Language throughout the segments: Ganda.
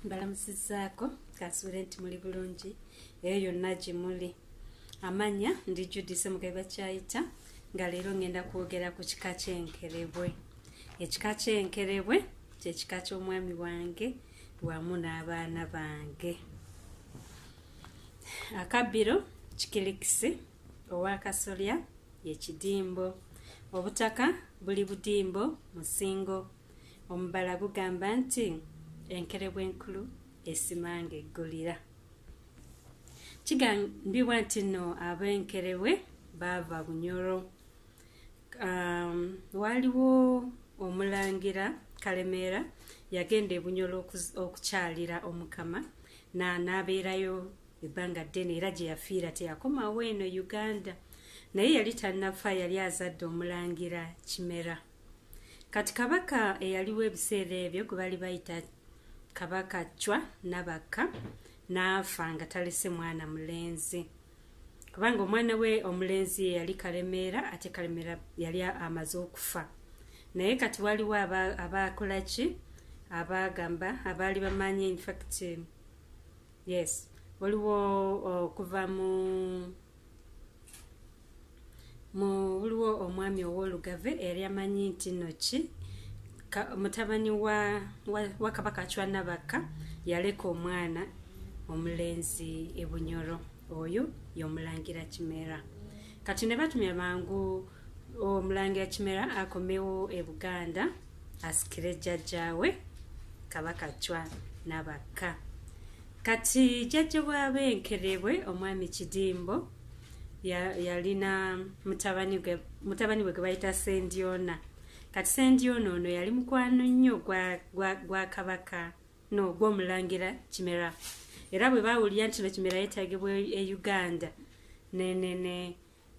Mbalamusizaako kasubire nti muli bulungi eyo yonna gye muli. Amanya ndi Judith Mugaba Kyayita nga leero ngenda kwogera ku kika ky'enkerebwe. Ekika ky'enkerebwe kye kika ky'omwami wange wamu n'abaana bange. Akabbiro kikirikisi, owakasolya ye kidimbo, obutaka buli budimbo musingo, omubala gugamba nti enkerebwe enkulu esimanga eggulira. Kigambibwa nti nno ab'enkerebwe baava Bunyoro. Waliwo omulangira Kalemeera yagenda e Bunyoro okukyalira Omukama n'abeerayo ebbanga ddene era gye yafiira teyakomawo eno Uganda. Naye yali tannafa, yali azadde omulangira Kimera. Kati kabaka eyaliwo ebiseera ebyo gwe bali bayita Kabaka Chwa Nabakka n'afa nga talese mwana mulenzi, kubanga omwana we omulenzi yali Kalemeera, ate Kalemeera yali amaze okufa. Naye kati waliwo abakola ki, abagamba abaali bamanyi, in fact yes, waliwo okuva waliwo omwami ow'Olugave yali amanyi nti nno ki mutabani wa Kabaka Chwa Nabakka yaleka omwana omulenzi e Bunyoro, oyo y'omulangira Kimera. Kati ne batumya mangu omulangira Kimera akomewo e Buganda asikire jjajjaawe Kabaka Chwa Nabakka. Kati jjajja bw'ab'enkerebwe omwami Kidimbo yalina mutabani we gwe bayita Sendyona. Kati Sendyona ono yali mukwano nnyo gwa Kabaka gw'omulangira Kimera. Era bwe baawulira nti no Kimera yeetaagibwa e Uganda ne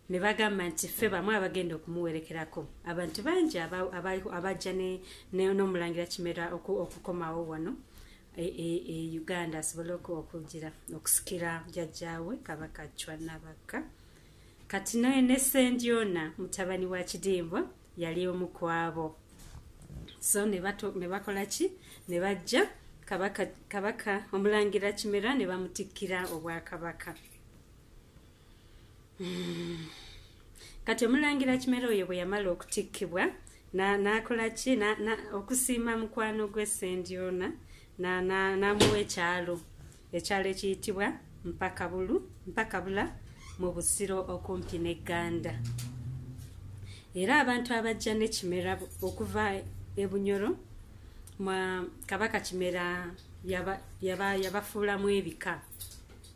bagamba nti ffe bamu abagenda okumuwerekerako. Abantu bangi abajja n'omulangira Kimera okukomawo wano e Uganda asobole okusikira jjajjaawe Kabaka Chwa Nabakka. Kati ne Sendyona mutabani wa Kidimbo yali omu kwabo. So ne bakola ki? Ne bajja Kabaka omulangira Kimera ne bamutikkira obwakabaka. Kati omulangira Kimera oyo bwe yamala okutikkibwa n'akola ki? Okusiima mukwano gwe Sendyona n'amuwa ekyalo ekiyitibwa Mpakabula mu Busiro okumpi ne Ganda. Era abantu abajja ne Kimera okuva e Bunyoro, Kabaka Kimera yabafuulamu ebika.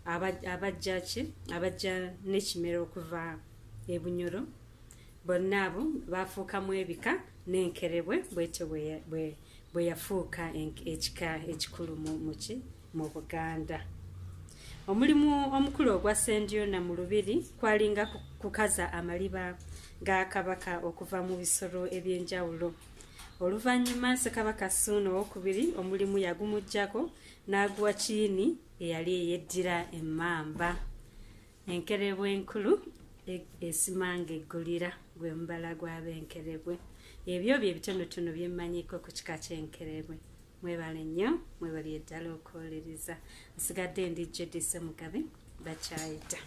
Abajja ne Kimera okuva e Bunyoro bonna abo bafuukamu ebika, n'enkerebwe bwetyo bwe yafuuka ekika ekikulu mu Buganda. Omulimu omukulu ogwa Sendyona mu lubiri kwalinga kukaza amaliba ga Kabaka okuva mu bisolo eby'enjawulo. Oluvannyuma Ssekabaka Ssuuna II omulimu yagumuggyako n'aguwa Kiini eyali eyeddira emmamba. Enkerebwe enkulu esimanga eggulira gwe mubala gw'ab'enkerebwe. Ebyo bye bitonotono bye mmanyiiko ku kika ky'enkerebwe. Mwebale nnyo, mwebale ddala okuwuliriza. Nsigadde ndi Judith Mugaba Kyayita.